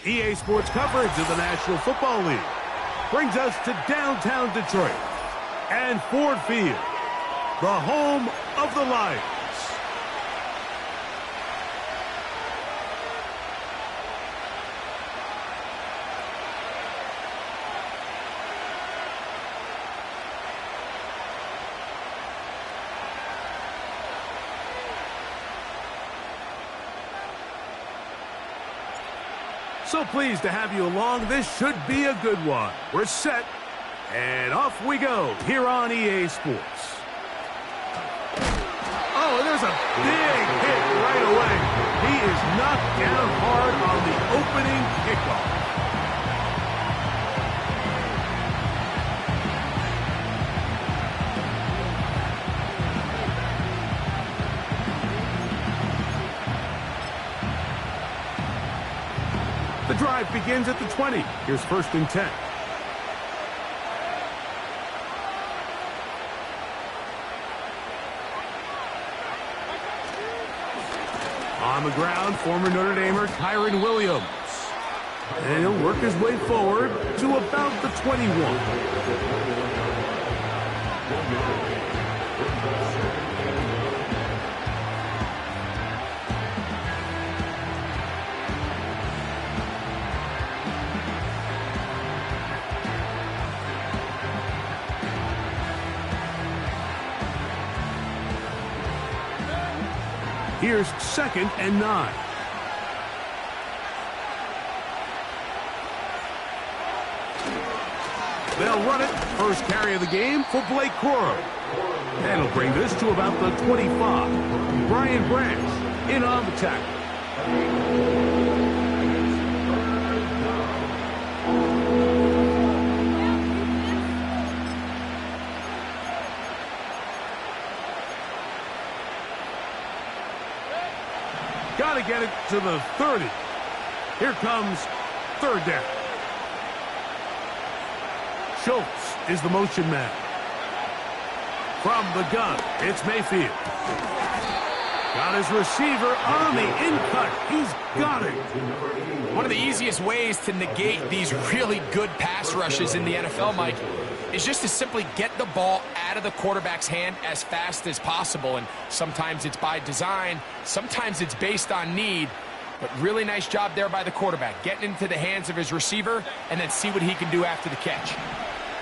EA Sports coverage of the National Football League brings us to downtown Detroit and Ford Field, the home of the Lions. So pleased to have you along. This should be a good one. We're set, and off we go here on EA Sports. Oh, and there's a big hit right away. He is knocked down hard on the opening kickoff. The drive begins at the 20. Here's 1st and 10. On the ground, former Notre Damer Kyron Williams. And he'll work his way forward to about the 21. Here's 2nd and 9. They'll run it. First carry of the game for Blake Corum. That'll bring this to about the 25. Brian Branch in on the tackle. Got to get it to the 30. Here comes 3rd down. Schultz is the motion man. From the gun, it's Mayfield. Got his receiver on the in-cut. He's got it. One of the easiest ways to negate these really good pass rushes in the NFL, Mike, is just to simply get the ball out of the quarterback's hand as fast as possible. And sometimes it's by design, sometimes it's based on need. But really nice job there by the quarterback, getting into the hands of his receiver and then see what he can do after the catch.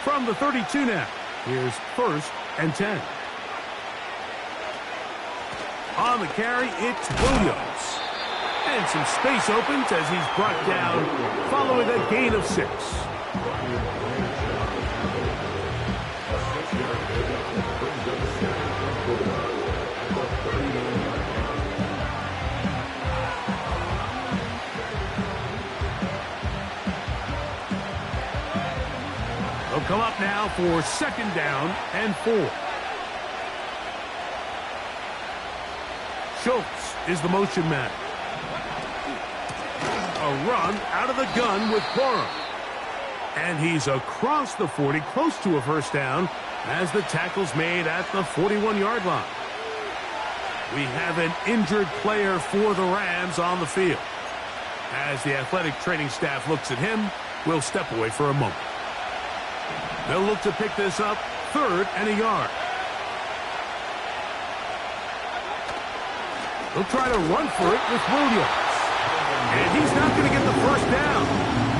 From the 32 now, here's 1st and 10. On the carry, it's Williams. And some space opens as he's brought down following a gain of 6. They'll come up now for 2nd down and 4. Schultz is the motion man. A run out of the gun with Corum. And he's across the 40, close to a 1st down, as the tackle's made at the 41-yard line. We have an injured player for the Rams on the field. As the athletic training staff looks at him, we'll step away for a moment. They'll look to pick this up, 3rd and a yard. They'll try to run for it with Williams. And he's not going to get the 1st down.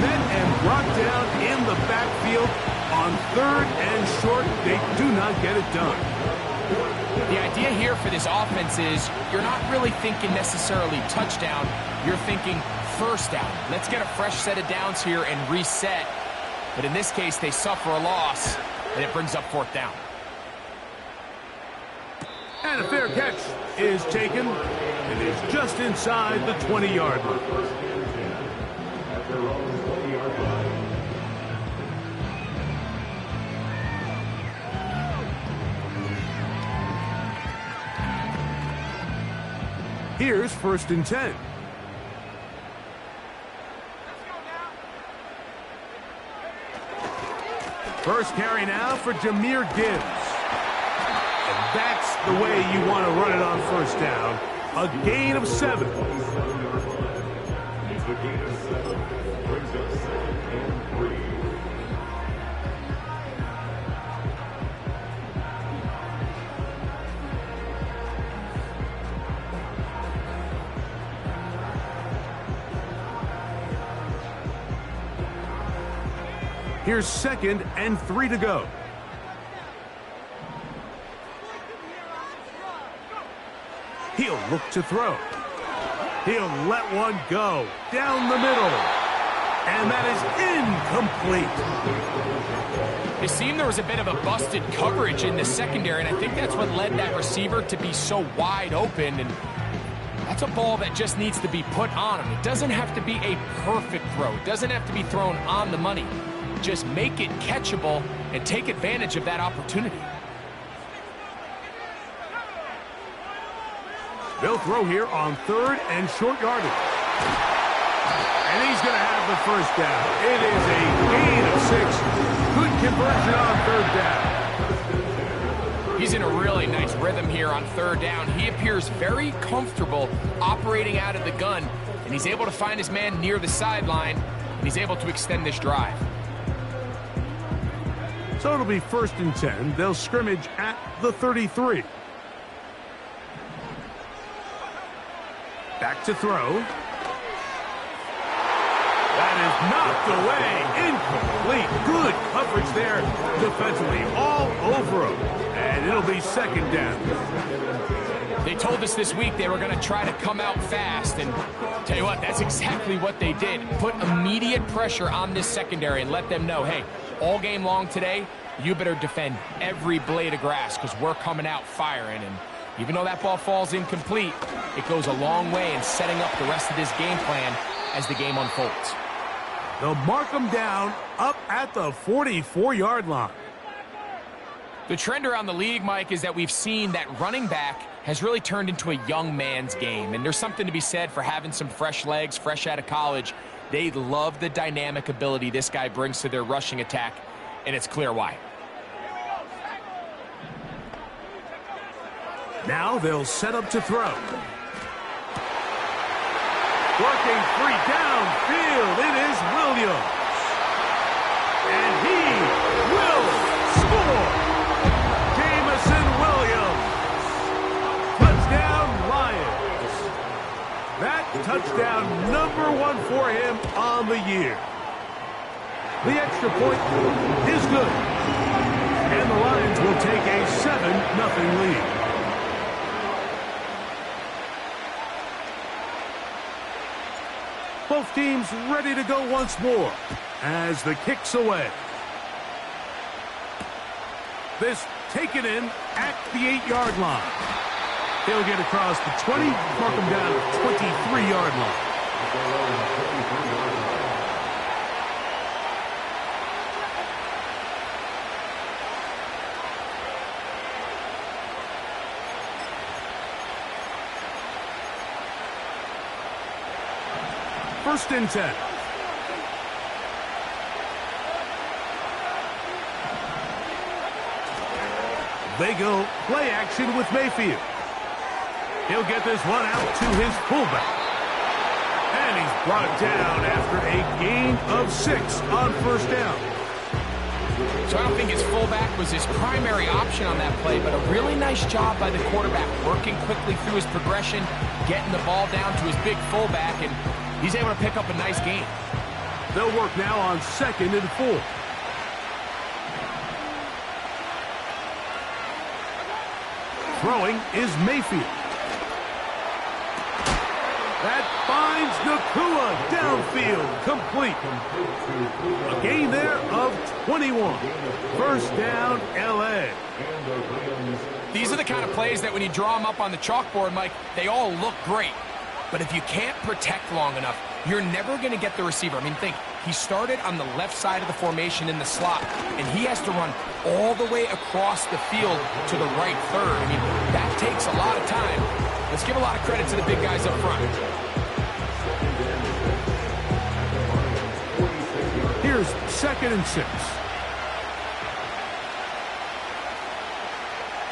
Met and brought down in the backfield on 3rd and short. They do not get it done. The idea here for this offense is you're not really thinking necessarily touchdown. You're thinking first down. Let's get a fresh set of downs here and reset. But in this case, they suffer a loss, and it brings up fourth down. And a fair catch is taken. It is just inside the 20-yard line. Here's 1st and 10. First carry now for Jahmyr Gibbs. And that's the way you want to run it on first down. A gain of 7. Here's 2nd and 3 to go. He'll look to throw. He'll let one go down the middle. And that is incomplete. It seemed there was a bit of a busted coverage in the secondary, and I think that's what led that receiver to be so wide open. And that's a ball that just needs to be put on him. It doesn't have to be a perfect throw. It doesn't have to be thrown on the money. Just make it catchable and take advantage of that opportunity. They'll throw here on 3rd and short yardage. And he's going to have the first down. It is a gain of 6. Good conversion on 3rd down. He's in a really nice rhythm here on 3rd down. He appears very comfortable operating out of the gun, and he's able to find his man near the sideline, and he's able to extend this drive. So it'll be 1st and 10. They'll scrimmage at the 33. Back to throw. That is knocked away. Incomplete. Good coverage there defensively. All over him. And it'll be 2nd down. They told us this week they were going to try to come out fast. And tell you what, that's exactly what they did. Put immediate pressure on this secondary and let them know, hey, all game long today, you better defend every blade of grass because we're coming out firing. And even though that ball falls incomplete, it goes a long way in setting up the rest of this game plan as the game unfolds. They'll mark them down up at the 44-yard line. The trend around the league, Mike, is that we've seen that running back has really turned into a young man's game. And there's something to be said for having some fresh legs, fresh out of college. They love the dynamic ability this guy brings to their rushing attack, and it's clear why. Now they'll set up to throw. Working free downfield, it is Williams. And he will score. Jamison Williams. Touchdown, Lions. That touchdown #1 for him on the year. The extra point is good. And the Lions will take a 7-0 lead. Both teams ready to go once more as the kick's away. This taken in at the 8-yard line. He'll get across the 20, mark him down at the 23-yard line. First and 10. They go play action with Mayfield. He'll get this one out to his fullback. And he's brought down after a gain of 6 on first down. So I don't think his fullback was his primary option on that play, but a really nice job by the quarterback, working quickly through his progression, getting the ball down to his big fullback, and he's able to pick up a nice gain. They'll work now on 2nd and 4. Throwing is Mayfield. That finds Finds Nakua downfield, complete. A gain there of 21. First down, L.A. These are the kind of plays that when you draw them up on the chalkboard, Mike, they all look great. But if you can't protect long enough, you're never going to get the receiver. I mean, think, he started on the left side of the formation in the slot, and he has to run all the way across the field to the right third. I mean, that takes a lot of time. Let's give a lot of credit to the big guys up front. Here's 2nd and 6.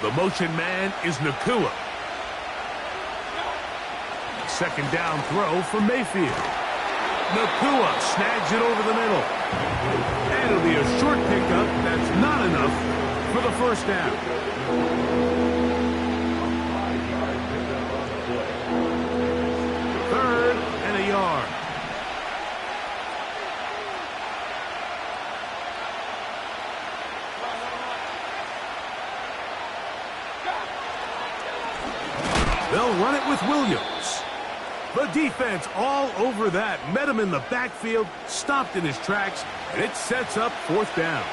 The motion man is Nakua. Second down throw for Mayfield. Nakua snags it over the middle. And it'll be a short pickup that's not enough for the first down. Third and a yard. They'll run it with Williams. The defense all over that. Met him in the backfield, stopped in his tracks, and it sets up 4th down.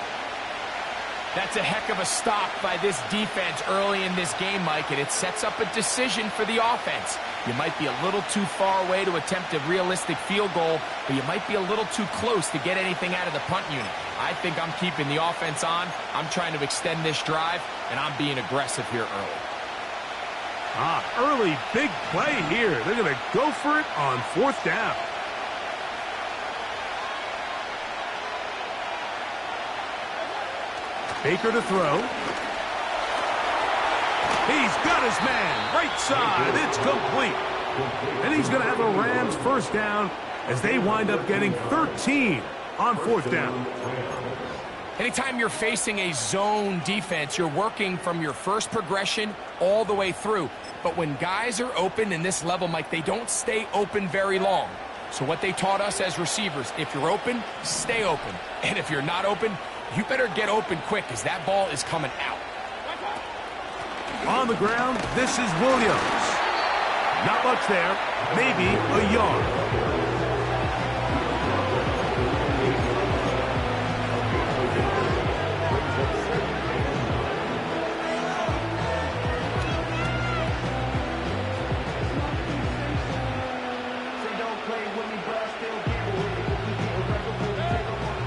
That's a heck of a stop by this defense early in this game, Mike, and it sets up a decision for the offense. You might be a little too far away to attempt a realistic field goal, but you might be a little too close to get anything out of the punt unit. I think I'm keeping the offense on. I'm trying to extend this drive, and I'm being aggressive here early. Early big play here. They're going to go for it on 4th down. Baker to throw. He's got his man. Right side. It's complete. And he's going to have a Rams first down as they wind up getting 13 on 4th down. Anytime you're facing a zone defense, you're working from your first progression all the way through. But when guys are open in this level, Mike, they don't stay open very long. So what they taught us as receivers, if you're open, stay open. And if you're not open, you better get open quick because that ball is coming out. On the ground, this is Williams. Not much there, maybe a yard.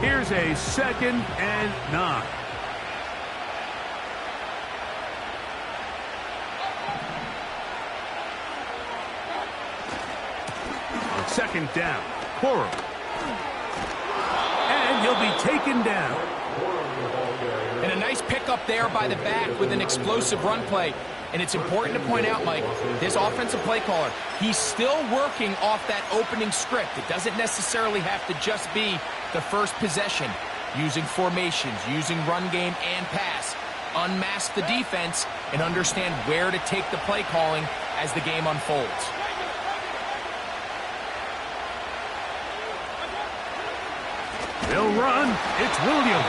Here's a 2nd and 9. On 2nd down, Corum. And he'll be taken down. And a nice pickup there by the back with an explosive run play. And it's important to point out, Mike, this offensive play caller, he's still working off that opening script. It doesn't necessarily have to just be the first possession. Using formations, using run game and pass. Unmask the defense and understand where to take the play calling as the game unfolds. They'll run. It's Williams.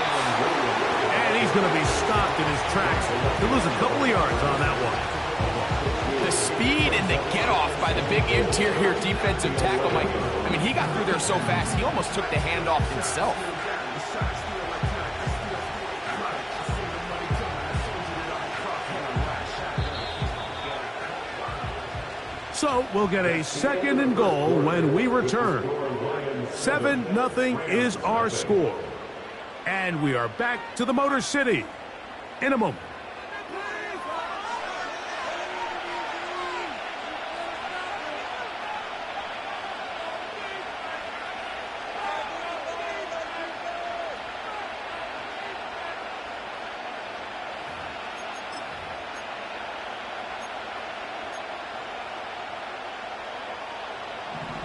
And he's going to be stopped in his tracks. He'll lose a couple of yards on that one. The speed and the get-off by the big interior defensive tackle, Mike. I mean, he got through there so fast, he almost took the handoff himself. So we'll get a 2nd and goal when we return. 7-0 is our score. And we are back to the Motor City in a moment.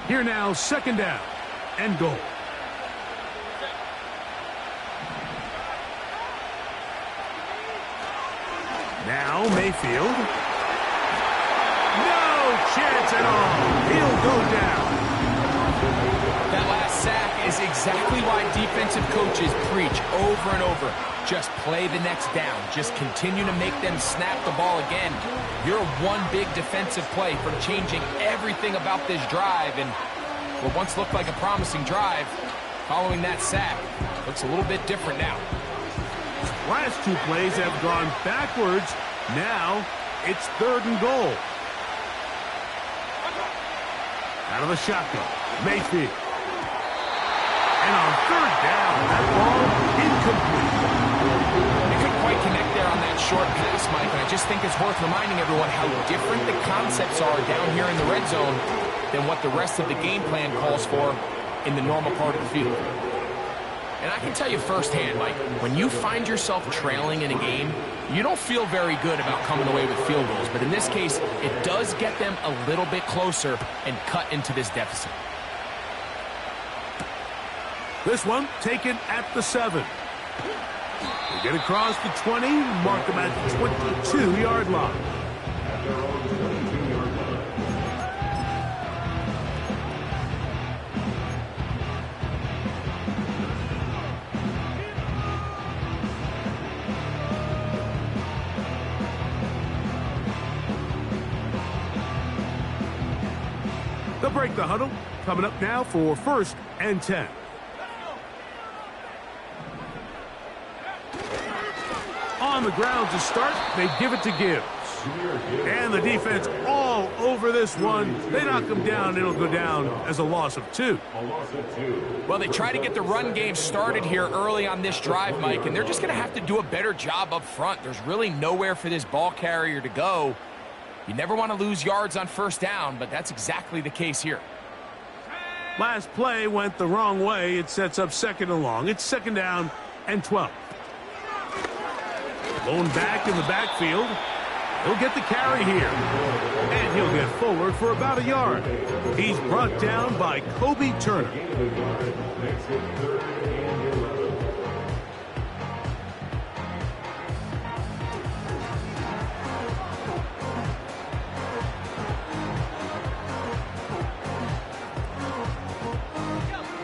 Here now, 2nd down and goal. Now Mayfield. No chance at all. He'll go down. That last sack is exactly why defensive coaches preach over and over. Just play the next down. Just continue to make them snap the ball again. You're one big defensive play from changing everything about this drive, and What once looked like a promising drive, following that sack, looks a little bit different now. Last two plays have gone backwards. Now it's 3rd and goal. Out of the shotgun, Mayfield. And on 3rd down, that ball incomplete. They couldn't quite connect there on that short pass, Mike, and I just think it's worth reminding everyone how different the concepts are down here in the red zone than what the rest of the game plan calls for in the normal part of the field. And I can tell you firsthand, Mike, when you find yourself trailing in a game, you don't feel very good about coming away with field goals. But in this case, it does get them a little bit closer and cut into this deficit. This one taken at the 7. They get across the 20, mark them at the 22-yard line. They'll break the huddle. Coming up now for 1st and 10. On the ground to start, they give it to Gibbs. And the defense all over this one. They knock him down. It'll go down as a loss of 2. Well, they try to get the run game started here early on this drive, Mike, and they're just going to have to do a better job up front. There's really nowhere for this ball carrier to go. You never want to lose yards on 1st down, but that's exactly the case here. Last play went the wrong way. It sets up 2nd and long. It's 2nd down and 12. Blown back in the backfield. He'll get the carry here. And he'll get forward for about a yard. He's brought down by Kobe Turner.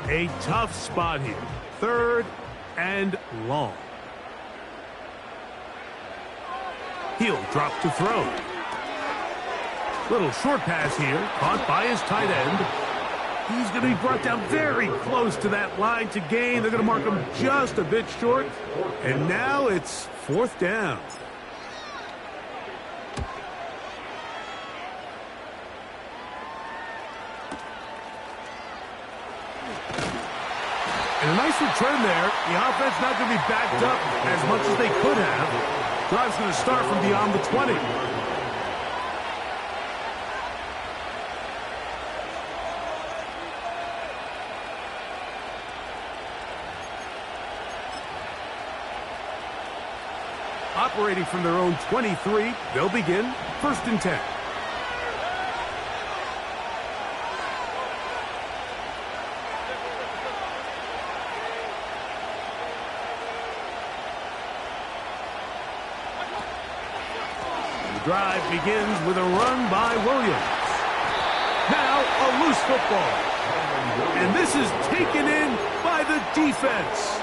A tough spot here. 3rd and long. He'll drop to throw. Little short pass here, caught by his tight end. He's going to be brought down very close to that line to gain. They're going to mark him just a bit short. And now it's 4th down. And a nice return there. The offense not going to be backed up as much as they could have. Drive's going to start from beyond the 20. Operating from their own 23, they'll begin 1st and 10. Drive begins with a run by Williams. Now a loose football. And this is taken in by the defense.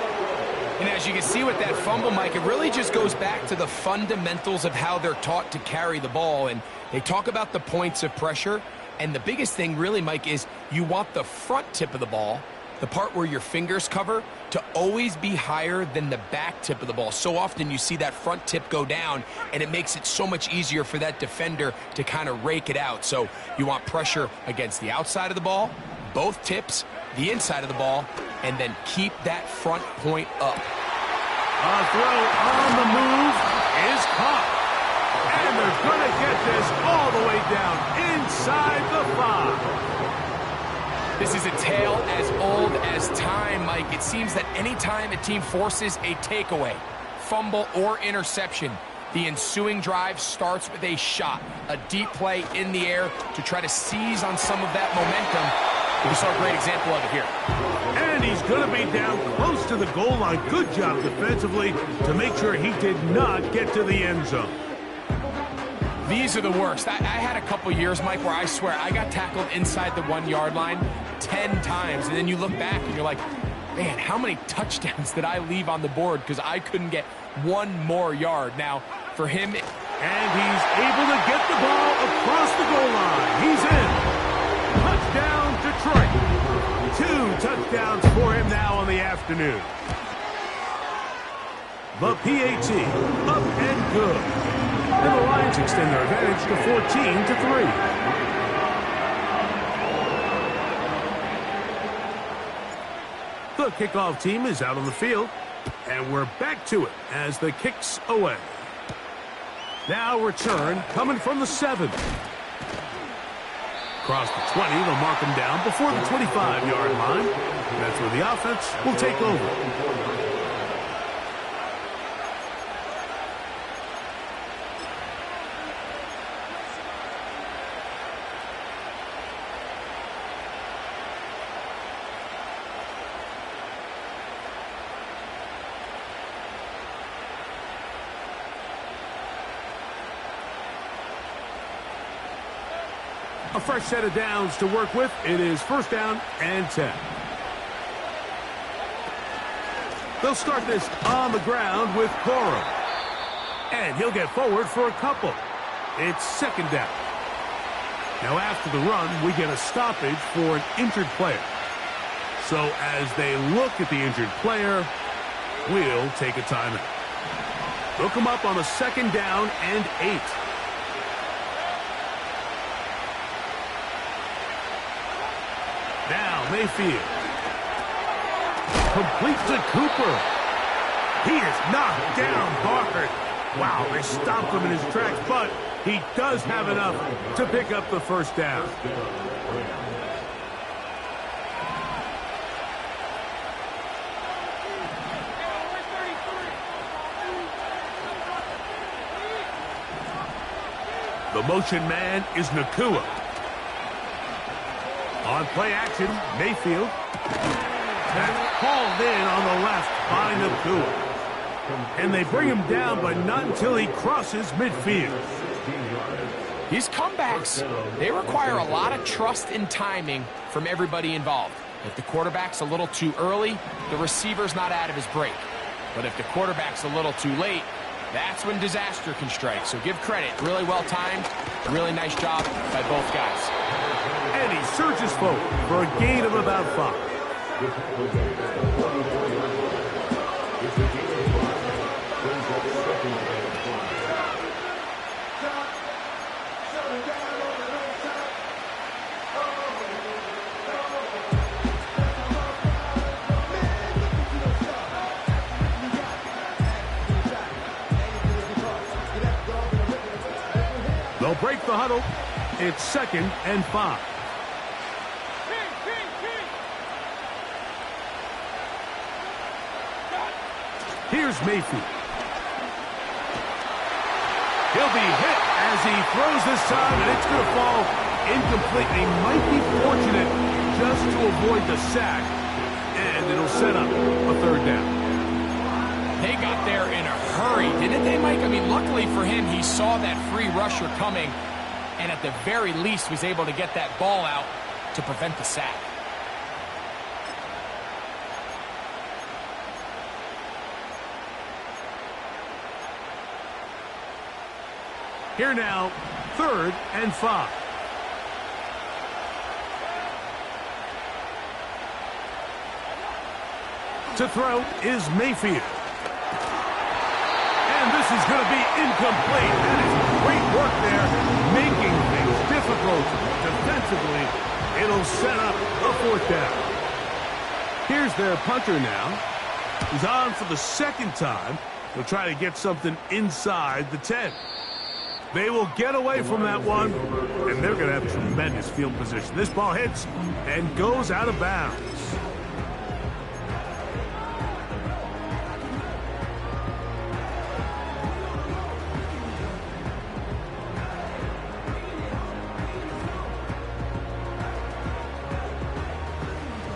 And as you can see with that fumble, Mike, it really just goes back to the fundamentals of how they're taught to carry the ball. And they talk about the points of pressure. And the biggest thing really, Mike, is you want the front tip of the ball, the part where your fingers cover, to always be higher than the back tip of the ball. So often you see that front tip go down, and it makes it so much easier for that defender to kind of rake it out. So you want pressure against the outside of the ball, both tips, the inside of the ball, and then keep that front point up. A throw on the move is caught. And they're going to get this all the way down inside the 5. This is a tale as old as time, Mike. It seems that anytime a team forces a takeaway, fumble, or interception, the ensuing drive starts with a shot, a deep play in the air to try to seize on some of that momentum. We saw a great example of it here. And he's going to be down close to the goal line. Good job defensively to make sure he did not get to the end zone. These are the worst. I had a couple years, Mike, where I swear I got tackled inside the 1-yard line 10 times. And then you look back and you're like, man, how many touchdowns did I leave on the board because I couldn't get one more yard? Now, for him... And he's able to get the ball across the goal line. He's in. Touchdown, Detroit. fourth downs for him now on the afternoon. The PAT, up and good. And the Lions extend their advantage to 14-3. The kickoff team is out on the field, and we're back to it as the kick's away. Now return coming from the 7. Across the 20, they'll mark him down before the 25-yard line. That's where the offense will take over. A fresh set of downs to work with. It is first down and 10. They'll start this on the ground with Cora. And he'll get forward for a couple. It's second down. Now after the run, we get a stoppage for an injured player. So as they look at the injured player, we'll take a timeout. They'll come up on a second down and 8. Now Mayfield. Complete to Cooper. He is knocked down hard. Wow, they stopped him in his tracks, but he does have enough to pick up the first down. The motion man is Nakua. On play action, Mayfield. That's called in on the left by Nakua. And they bring him down, but not until he crosses midfield. These comebacks, they require a lot of trust and timing from everybody involved. If the quarterback's a little too early, the receiver's not out of his break. But if the quarterback's a little too late, that's when disaster can strike. So give credit. Really well timed. Really nice job by both guys. And he surges forward for a gain of about 5. They'll break the huddle. It's second and 5. Here's Mayfield. He'll be hit as he throws this time, and it's going to fall incomplete. He might be fortunate just to avoid the sack, and it'll set up a third down. They got there in a hurry, didn't they, Mike? I mean, luckily for him, he saw that free rusher coming, and at the very least was able to get that ball out to prevent the sack. Here now, third and 5. To throw is Mayfield. And this is going to be incomplete. That is great work there, making things difficult defensively. It'll set up a fourth down. Here's their punter now. He's on for the second time. He'll try to get something inside the 10. They will get away from that one, and they're going to have tremendous field position. This ball hits and goes out of bounds.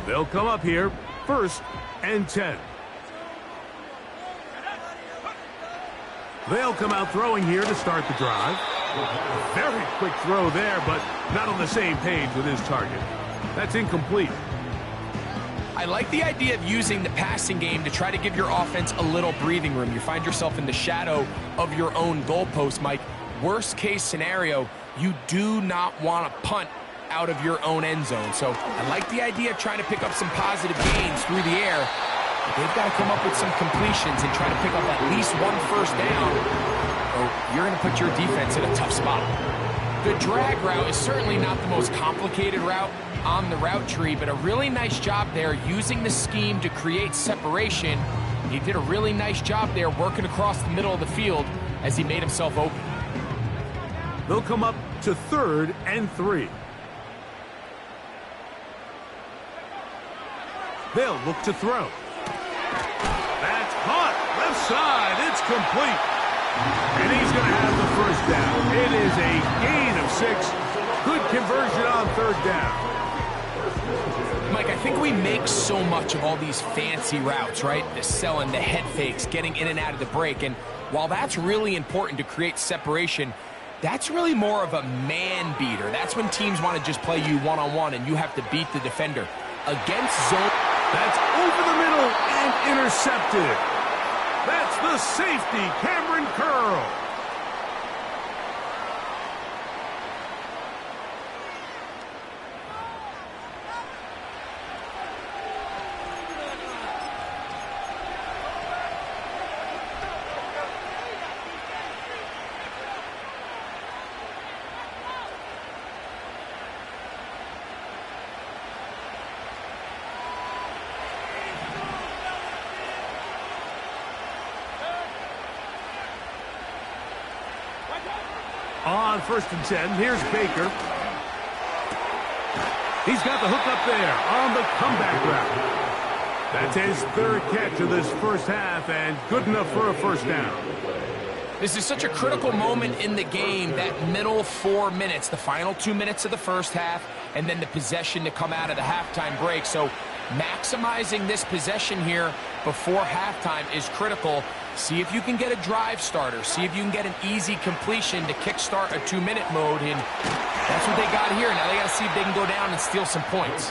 They'll come up here, first and 10. They'll come out throwing here to start the drive. A very quick throw there, but not on the same page with his target. That's incomplete. I like the idea of using the passing game to try to give your offense a little breathing room. You find yourself in the shadow of your own goalpost, Mike. Worst case scenario, you do not want to punt out of your own end zone. So I like the idea of trying to pick up some positive gains through the air. But they've got to come up with some completions and try to pick up at least one first down, or you're going to put your defense in a tough spot. The drag route is certainly not the most complicated route on the route tree, but a really nice job there using the scheme to create separation. He did a really nice job there working across the middle of the field as he made himself open. They'll come up to 3rd and 3. They'll look to throw. That's caught. Left side. It's complete. And he's going to have the first down. It is a gain of 6. Good conversion on 3rd down. Mike, I think we make so much of all these fancy routes, right? The selling, the head fakes, getting in and out of the break. And while that's really important to create separation, that's really more of a man beater. That's when teams want to just play you one-on-one and you have to beat the defender. Against zone, that's over the middle and intercepted. That's the safety, Cameron Curl. On 1st and 10, here's Baker. He's got the hook up there on the comeback route. That's his 3rd catch of this first half, and good enough for a first down. This is such a critical moment in the game, that middle 4 minutes, the final 2 minutes of the first half, and then the possession to come out of the halftime break. So maximizing this possession here before halftime is critical. See if you can get a drive starter. See if you can get an easy completion to kickstart a 2-minute mode. And that's what they got here. Now they got to see if they can go down and steal some points.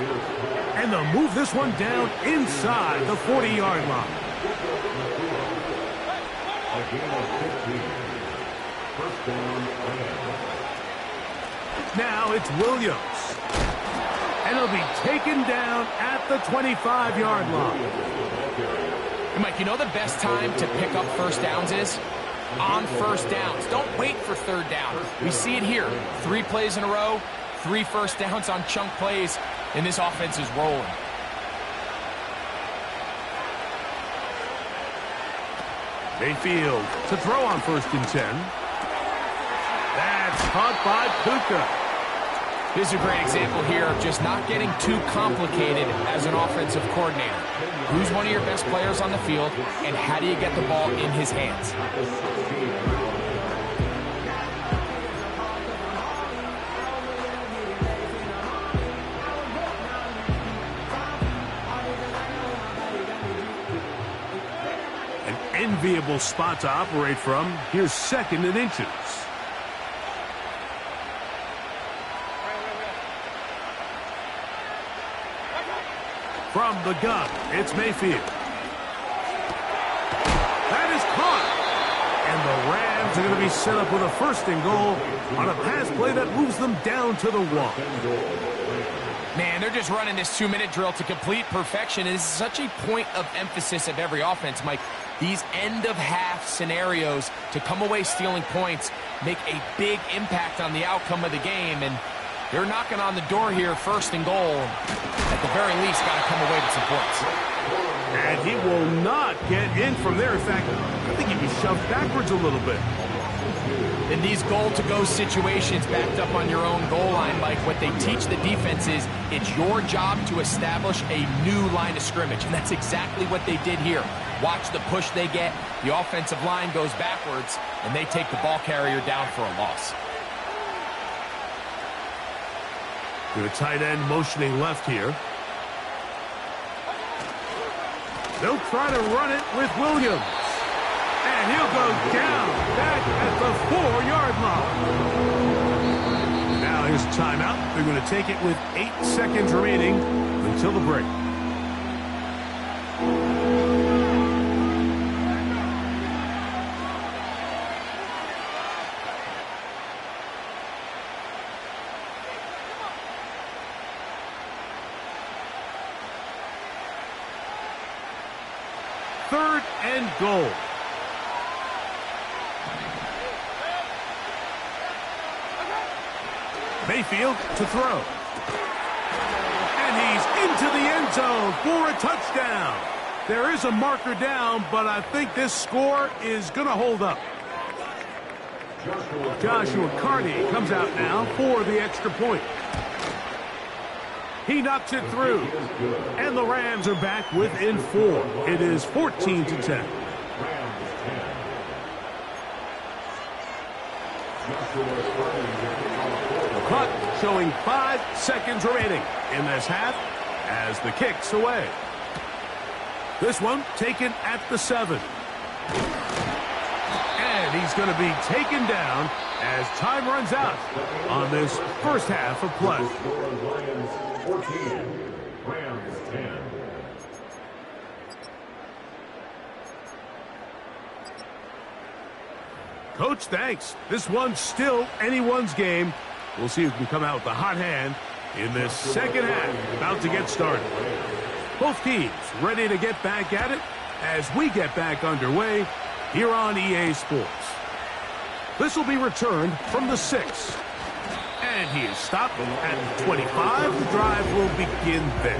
And they'll move this one down inside the 40-yard line. Now it's Williams. And he'll be taken down at the 25-yard line. Mike, you know the best time to pick up first downs is? On first downs. Don't wait for 3rd down. We see it here. 3 plays in a row, 3 first downs on chunk plays, and this offense is rolling. Mayfield to throw on 1st and 10. That's caught by Puka. This is a great example here of just not getting too complicated as an offensive coordinator. Who's one of your best players on the field, and how do you get the ball in his hands? An enviable spot to operate from. Here's 2nd and inches. From the gun, it's Mayfield. That is caught. And the Rams are going to be set up with a 1st and goal on a pass play that moves them down to the 1. Man, they're just running this 2-minute drill to complete perfection. And this is such a point of emphasis of every offense, Mike. These end-of-half scenarios to come away stealing points make a big impact on the outcome of the game. And they're knocking on the door here, 1st and goal. At the very least, got to come away with some points. And he will not get in from there. In fact, I think he'd be shoved backwards a little bit. In these goal-to-go situations backed up on your own goal line, Mike, what they teach the defense is it's your job to establish a new line of scrimmage, and that's exactly what they did here. Watch the push they get. The offensive line goes backwards, and they take the ball carrier down for a loss. The tight end motioning left here. They'll try to run it with Williams. And he'll go down back at the 4-yard line. Now here's a timeout. They're going to take it with 8 seconds remaining until the break. 3rd and goal. Mayfield to throw. And he's into the end zone for a touchdown. There is a marker down, but I think this score is going to hold up. Joshua Carney comes out now for the extra point. He knocks it through. And the Rams are back within 4. It is 14-10. The clock showing 5 seconds remaining in this half as the kick's away. This one taken at the 7. And he's going to be taken down as time runs out on this first half of play. Lions 14, Rams 10. Coach, thanks. This one's still anyone's game. We'll see who can come out with the hot hand in this second half. About to get started. Both teams ready to get back at it as we get back underway here on EA Sports. This will be returned from the 6. And he is stopped at the 25. The drive will begin there.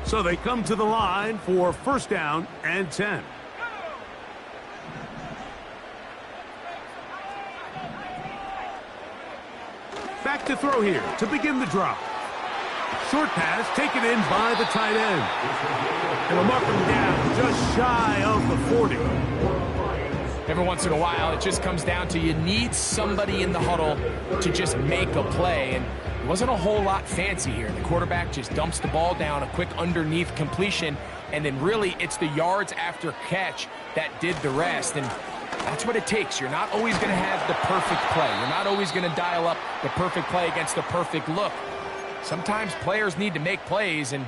So they come to the line for 1st down and 10. Back to throw here to begin the drop. Short pass taken in by the tight end. And they'll mark him down just shy of the 40. Every once in a while, it just comes down to you need somebody in the huddle to just make a play. And it wasn't a whole lot fancy here. The quarterback just dumps the ball down, a quick underneath completion, and then really it's the yards after catch that did the rest. And that's what it takes. You're not always going to have the perfect play. You're not always going to dial up the perfect play against the perfect look. Sometimes players need to make plays, and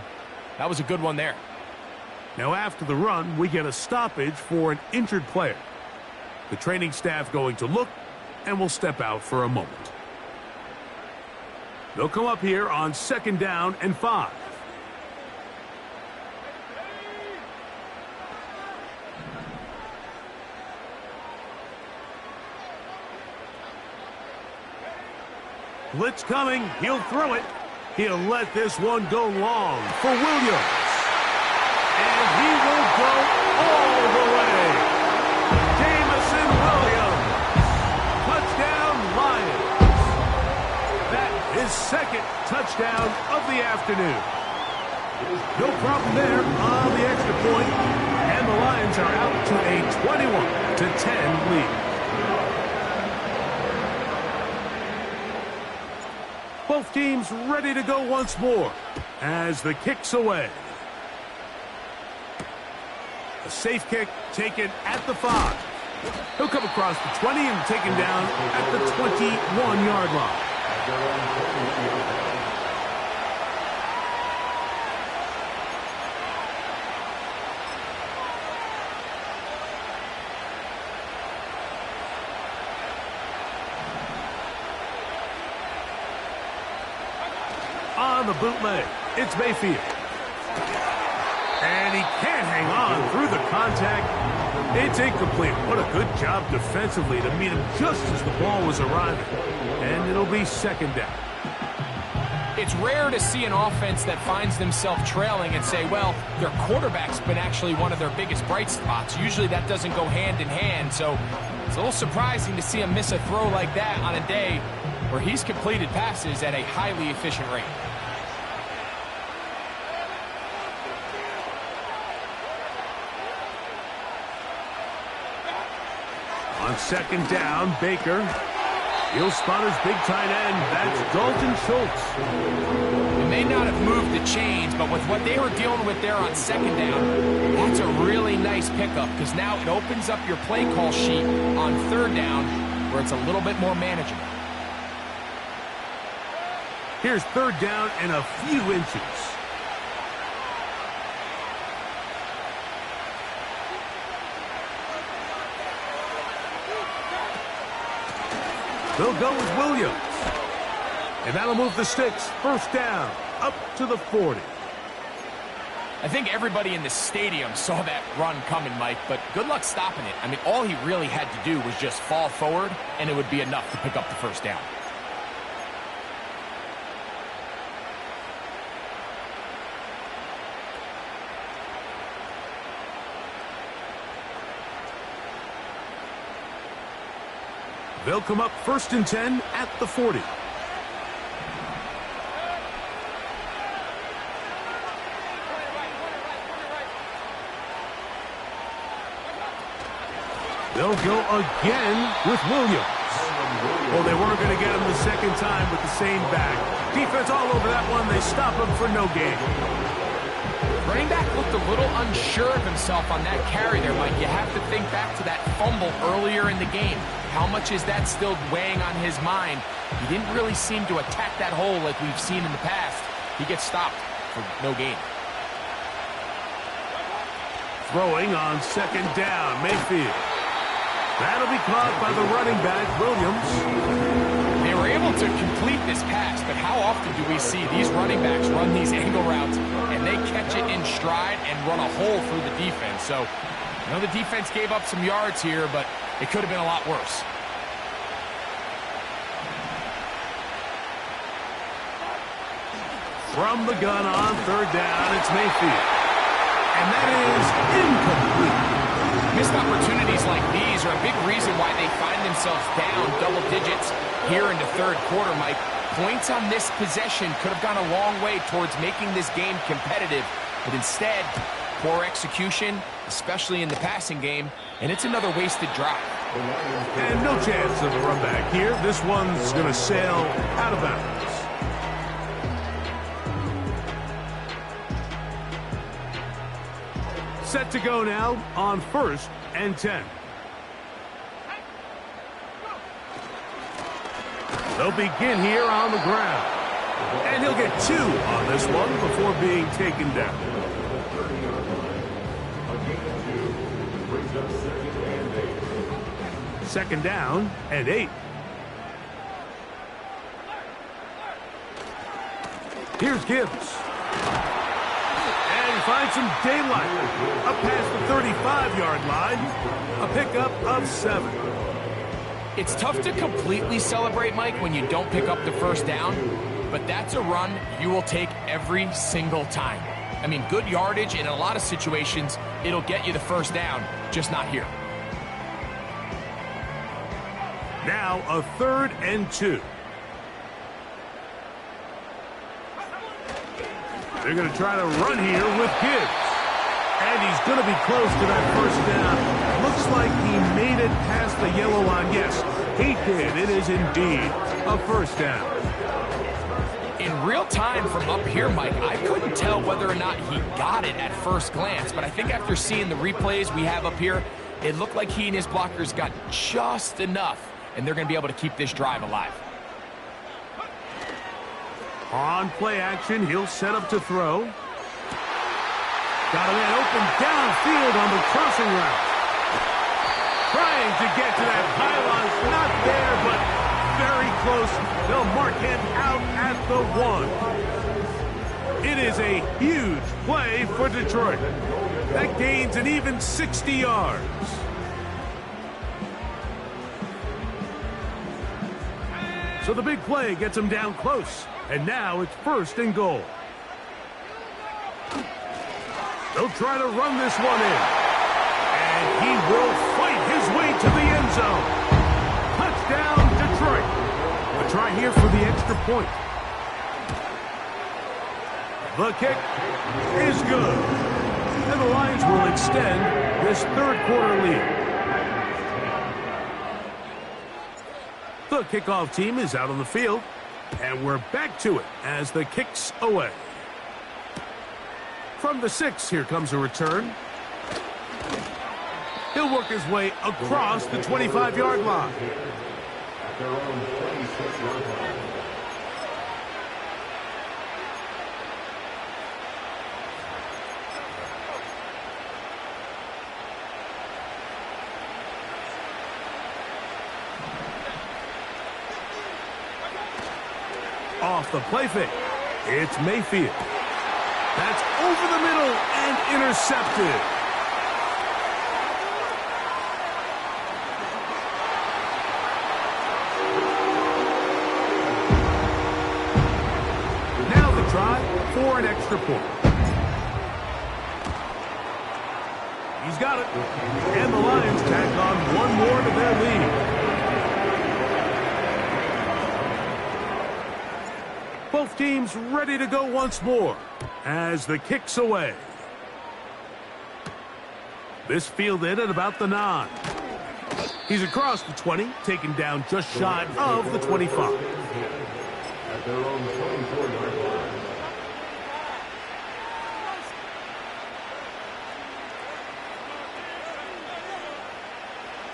that was a good one there. Now after the run, we get a stoppage for an injured player. The training staff going to look, and will step out for a moment. They'll come up here on 2nd down and 5. Blitz coming. He'll throw it. He'll let this one go long for Williams. And he will go all the way. Jamison Williams. Touchdown, Lions. His 2nd touchdown of the afternoon. No problem there on the extra point, and the Lions are out to a 21-10 lead. Both teams ready to go once more as the kick's away. A safe kick taken at the 5. He'll come across the 20 and taken down at the 21-yard line. On the bootleg, it's Mayfield. And he can't hang on through the contact. It's incomplete. What a good job defensively to meet him just as the ball was arriving. And it'll be 2nd down. It's rare to see an offense that finds themselves trailing and say, well, their quarterback's been actually one of their biggest bright spots. Usually that doesn't go hand in hand, so it's a little surprising to see him miss a throw like that on a day where he's completed passes at a highly efficient rate. On 2nd down, Baker. He'll spot his big tight end. That's Dalton Schultz. They may not have moved the chains, but with what they were dealing with there on 2nd down, that's a really nice pickup because now it opens up your play call sheet on 3rd down where it's a little bit more manageable. Here's 3rd down and a few inches. They'll go with Williams. And that'll move the sticks. First down, up to the 40. I think everybody in the stadium saw that run coming, Mike, but good luck stopping it. I mean, all he really had to do was just fall forward, and it would be enough to pick up the first down. They'll come up 1st and 10 at the 40. They'll go again with Williams. Well, they weren't going to get him the second time with the same back. Defense all over that one. They stop him for no gain. Running back looked a little unsure of himself on that carry there, Mike. You have to think back to that fumble earlier in the game. How much is that still weighing on his mind? He didn't really seem to attack that hole like we've seen in the past. He gets stopped for no gain. Throwing on 2nd down, Mayfield. That'll be caught by the running back, Williams. They were able to complete this pass, but how often do we see these running backs run these angle routes and they catch it in stride and run a hole through the defense? So, I know the defense gave up some yards here, but it could have been a lot worse. From the gun on 3rd down, it's Mayfield. And that is incomplete. Missed opportunities like these are a big reason why they find themselves down double digits here in the 3rd quarter, Mike. Points on this possession could have gone a long way towards making this game competitive, but instead, poor execution, especially in the passing game, and it's another wasted drive. And no chance of a run back here. This one's going to sail out of bounds. Set to go now on 1st and 10. They'll begin here on the ground. And he'll get 2 on this one before being taken down. Second down and 8. Here's Gibbs. Find some daylight up past the 35-yard line. A pickup of 7. It's tough to completely celebrate, Mike, when you don't pick up the first down, but that's a run you will take every single time. I mean, good yardage in a lot of situations, it'll get you the first down, just not here. Now a 3rd and 2. They're going to try to run here with Gibbs. And he's going to be close to that first down. Looks like he made it past the yellow line. Yes, he did. It is indeed a first down. In real time from up here, Mike, I couldn't tell whether or not he got it at first glance. But I think after seeing the replays we have up here, it looked like he and his blockers got just enough. And they're going to be able to keep this drive alive. On play action, he'll set up to throw. Got a man open downfield on the crossing route. Trying to get to that pylon. Not there, but very close. They'll mark him out at the 1. It is a huge play for Detroit. That gains an even 60 yards. So the big play gets him down close. And now it's 1st and goal. They'll try to run this one in. And he will fight his way to the end zone. Touchdown, Detroit. A try here for the extra point. The kick is good. And the Lions will extend this 3rd quarter lead. The kickoff team is out on the field. And we're back to it as the kick's away. From the 6, here comes a return. He'll work his way across the 25-yard line. Their own 26-yard line. off the play fake. It's Mayfield. That's over the middle and intercepted. Now the try for an extra point. He's got it. And the Lions tack on one more to their lead. Both teams ready to go once more as the kick's away. This fielded at about the 9. He's across the 20, taken down just shy of the 25. At their own 24-yard line.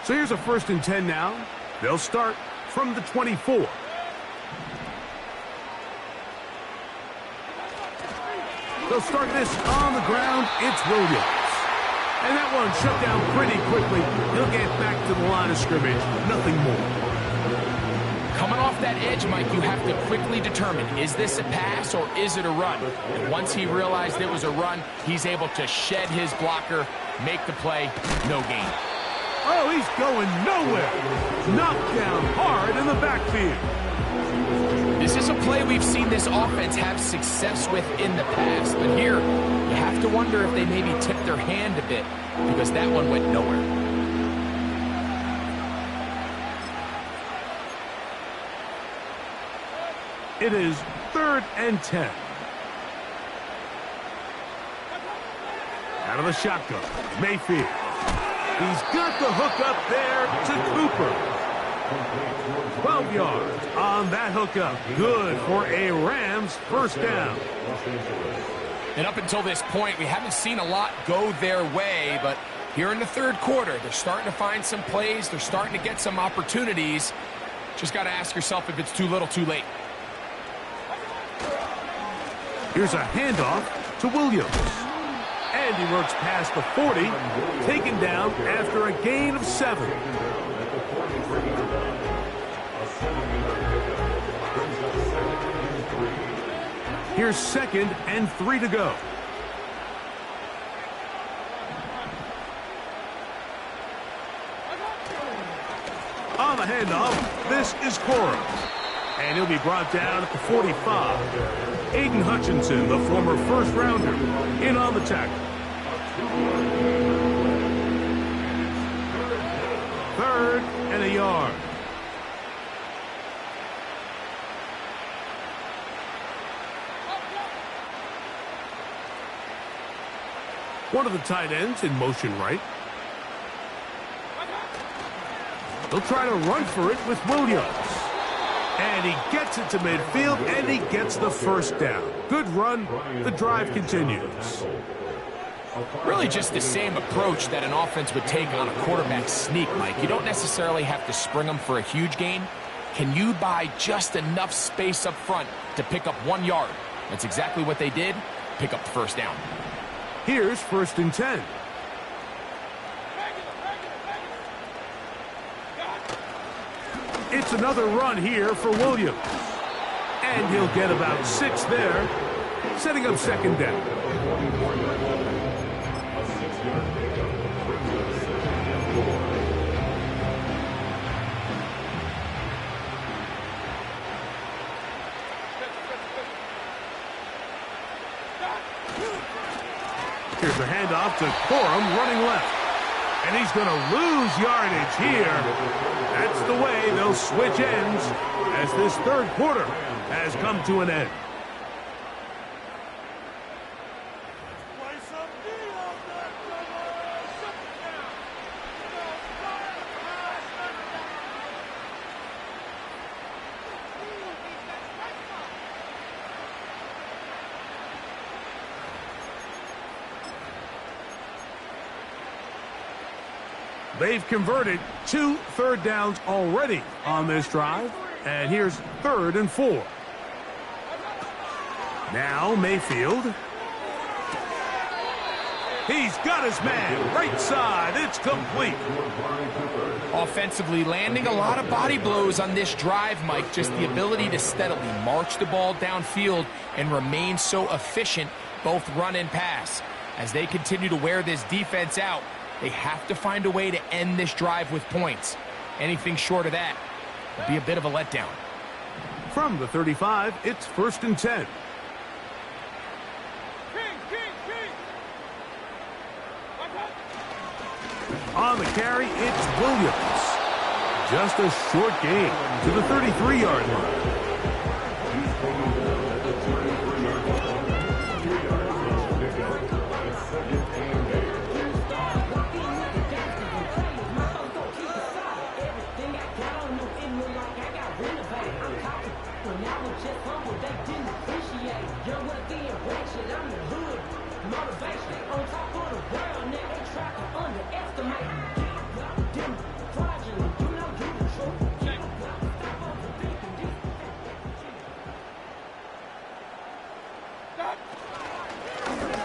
So here's a 1st and 10 now. They'll start from the 24. They'll start this on the ground. It's Williams. And that one shut down pretty quickly. He'll get back to the line of scrimmage. Nothing more. Coming off that edge, Mike, you have to quickly determine, is this a pass or is it a run? And once he realized it was a run, he's able to shed his blocker, make the play, no gain. Oh, he's going nowhere. Knocked down hard in the backfield. This is a play we've seen this offense have success with in the past, but here you have to wonder if they maybe tipped their hand a bit because that one went nowhere. It is 3rd and 10. Out of the shotgun, Mayfield. He's got the hook up there to Cooper. 12 yards on that hookup. Good for a Rams 1st down. And up until this point, we haven't seen a lot go their way, but here in the 3rd quarter, they're starting to find some plays. They're starting to get some opportunities. Just got to ask yourself if it's too little, too late. Here's a handoff to Williams. And he works past the 40, taken down after a gain of 7. Here's 2nd and 3 to go. On the handoff, this is Cora. And he'll be brought down at the 45. Aiden Hutchinson, the former 1st rounder, in on the tackle. 3rd and a yard. One of the tight ends in motion right. They'll try to run for it with Williams. And he gets it to midfield, and he gets the 1st down. Good run. The drive continues. Really just the same approach that an offense would take on a quarterback sneak, Mike. You don't necessarily have to spring them for a huge gain. Can you buy just enough space up front to pick up 1 yard? That's exactly what they did. Pick up the 1st down. Here's 1st and 10. It's another run here for Williams. And he'll get about 6 there, setting up 2nd down. Here's a handoff to Corum running left. And he's going to lose yardage here. That's the way they'll switch ends as this 3rd quarter has come to an end. They've converted 2 third downs already on this drive. And here's 3rd and 4. Now Mayfield. He's got his man. Right side. It's complete. Offensively, landing a lot of body blows on this drive, Mike. Just the ability to steadily march the ball downfield and remain so efficient, both run and pass. As they continue to wear this defense out, they have to find a way to end this drive with points. Anything short of that would be a bit of a letdown. From the 35, it's 1st and 10. On the carry, it's Williams. Just a short gain to the 33-yard line.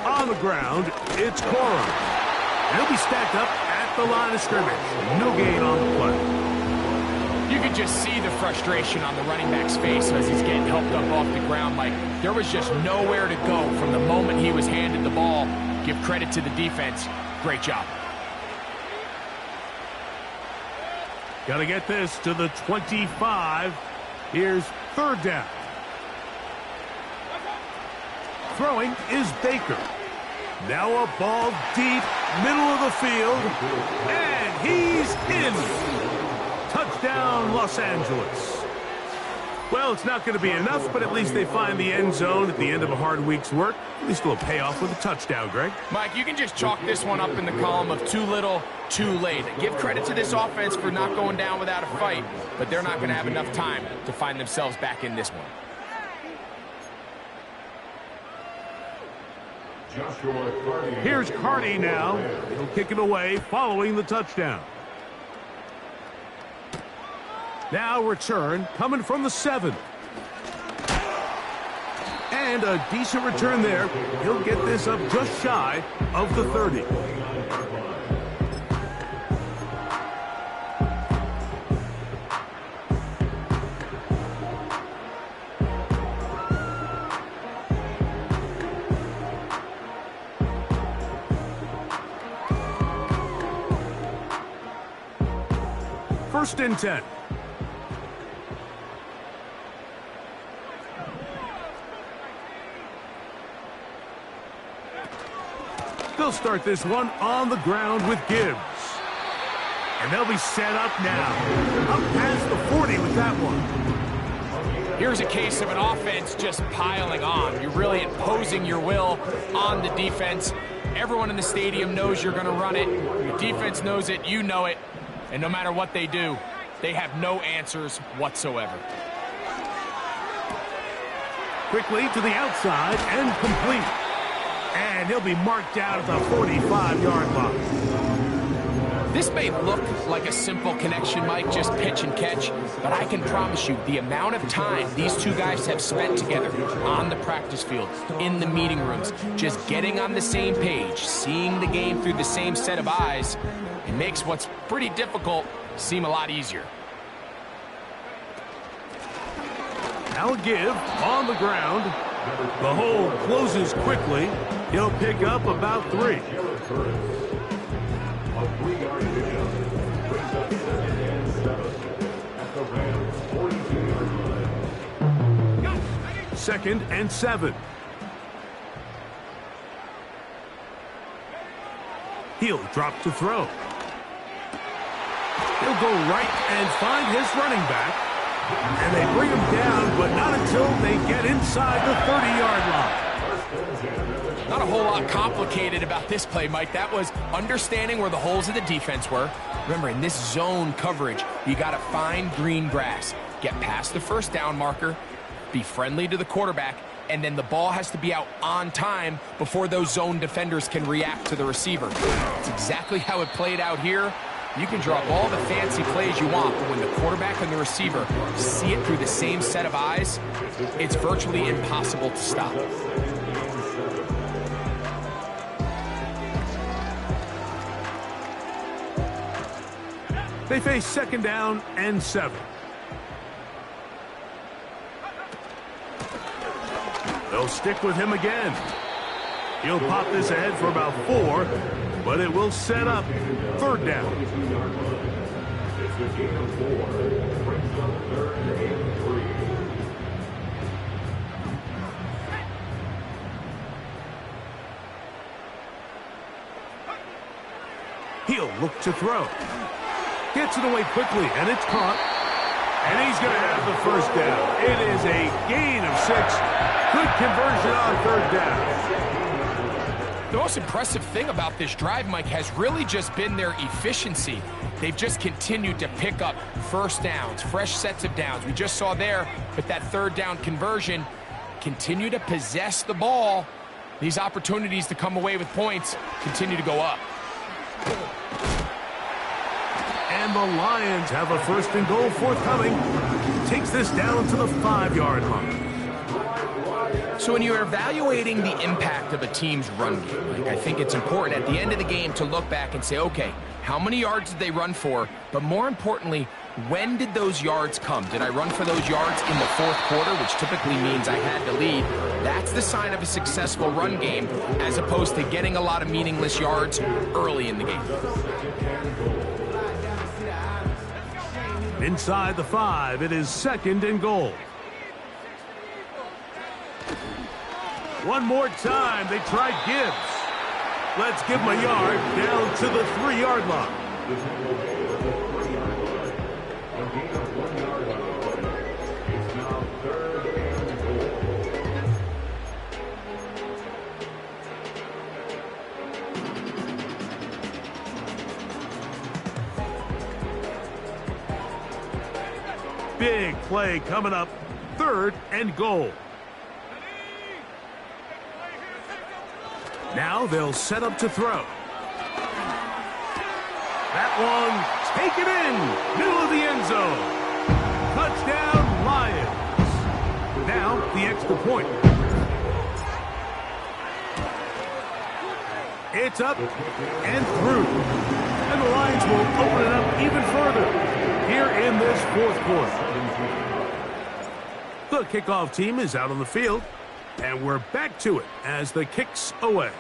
On the ground, it's Corum. He'll be stacked up at the line of scrimmage. No gain on the play. You could just see the frustration on the running back's face as he's getting helped up off the ground. Like, there was just nowhere to go from the moment he was handed the ball. Give credit to the defense. Great job. Got to get this to the 25. Here's 3rd down. Throwing is Baker. Now a ball deep, middle of the field, and he's in. Touchdown, Los Angeles. Well, it's not going to be enough, but at least they find the end zone at the end of a hard week's work. At least it'll pay off with a touchdown, Greg. Mike, you can just chalk this one up in the column of too little, too late. Give credit to this offense for not going down without a fight, but they're not going to have enough time to find themselves back in this one. Here's Carty now. He'll kick it away following the touchdown. Now return coming from the 7. And a decent return there. He'll get this up just shy of the 30. First and 10. They'll start this one on the ground with Gibbs. And they'll be set up now. Up past the 40 with that one. Here's a case of an offense just piling on. You're really imposing your will on the defense. Everyone in the stadium knows you're going to run it. Your defense knows it. You know it. And no matter what they do, they have no answers whatsoever. Quickly to the outside and complete. And he'll be marked down at the 45-yard line. This may look like a simple connection, Mike, just pitch and catch, but I can promise you the amount of time these two guys have spent together on the practice field, in the meeting rooms, just getting on the same page, seeing the game through the same set of eyes, it makes what's pretty difficult seem a lot easier. Now a give on the ground. The hole closes quickly. He'll pick up about 3. Second and 7. He'll drop to throw. He'll go right and find his running back. And they bring him down, but not until they get inside the 30-yard line. Not a whole lot complicated about this play, Mike. That was understanding where the holes of the defense were. Remember, in this zone coverage, you got to find green grass. Get past the first down marker, be friendly to the quarterback, and then the ball has to be out on time before those zone defenders can react to the receiver. It's exactly how it played out here. You can draw up all the fancy plays you want, but when the quarterback and the receiver see it through the same set of eyes, it's virtually impossible to stop. They face 2nd down and 7. They'll stick with him again. He'll pop this ahead for about 4, but it will set up 3rd down. It's a gain of 4. Brings up 3rd and 3. He'll look to throw. Gets it away quickly, and it's caught. And he's going to have the 1st down. It is a gain of 6. Good conversion on 3rd down. The most impressive thing about this drive, Mike, has really just been their efficiency. They've just continued to pick up 1st downs, fresh sets of downs. We just saw there with that 3rd down conversion, continue to possess the ball. These opportunities to come away with points continue to go up. And the Lions have a 1st and goal forthcoming. Takes this down to the 5-yard line. So when you're evaluating the impact of a team's run game, Mike, I think it's important at the end of the game to look back and say, okay, how many yards did they run for? But more importantly, when did those yards come? Did I run for those yards in the 4th quarter, which typically means I had the lead? That's the sign of a successful run game, as opposed to getting a lot of meaningless yards early in the game. Inside the 5, it is 2nd and goal. One more time, they tried Gibbs. Let's give him a yard down to the 3-yard line. A gain of 1 yard on the play. It's now 3rd and goal. Big play coming up. 3rd and goal. Now they'll set up to throw. That one taken in. Middle of the end zone. Touchdown, Lions. Now the extra point. It's up and through. And the Lions will open it up even further here in this 4th quarter. The kickoff team is out on the field. And we're back to it as the kick's away.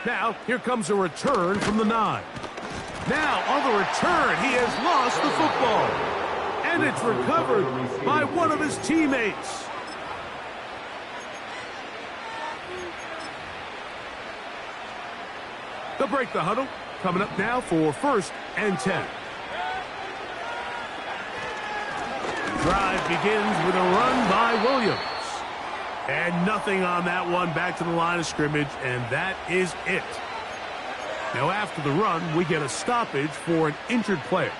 Now, here comes a return from the 9. Now, on the return, he has lost the football. And it's recovered by one of his teammates. They'll break the huddle. Coming up now for 1st and 10. The drive begins with a run by Williams. And nothing on that one, back to the line of scrimmage, and that is it. Now after the run, we get a stoppage for an injured player.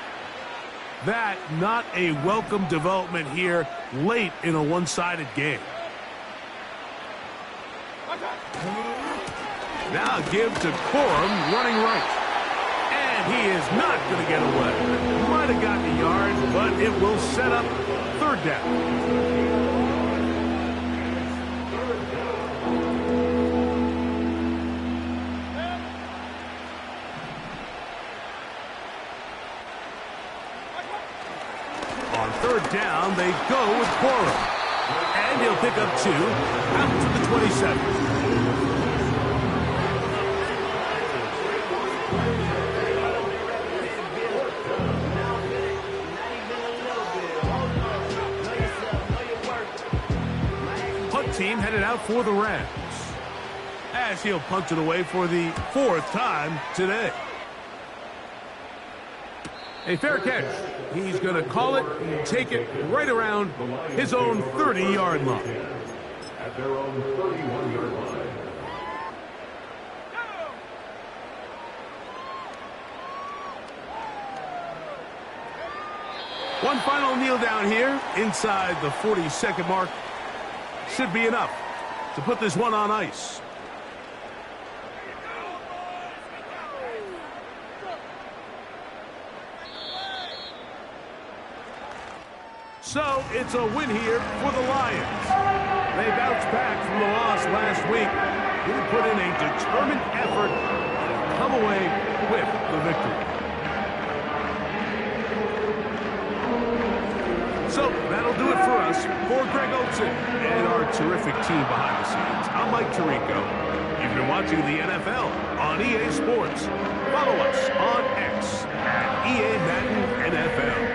That not a welcome development here late in a one-sided game. Now give to Corum running right. And he is not going to get away. Might have gotten a yard, but it will set up 3rd down. On 3rd down, they go with Corum. And he'll pick up 2 out to the 27. Punt team headed out for the Rams. As he'll punt it away for the 4th time today. A fair catch. He's going to call it and take it right around his own 30-yard line. At their own 31-yard line. One final kneel down here inside the 40-second mark. Should be enough to put this one on ice. So it's a win here for the Lions. They bounced back from the loss last week. They put in a determined effort and come away with the victory. us, for Greg Olson and our terrific team behind the scenes, I'm Mike Tirico. You've been watching the NFL on EA Sports. Follow us on X at EA Madden NFL.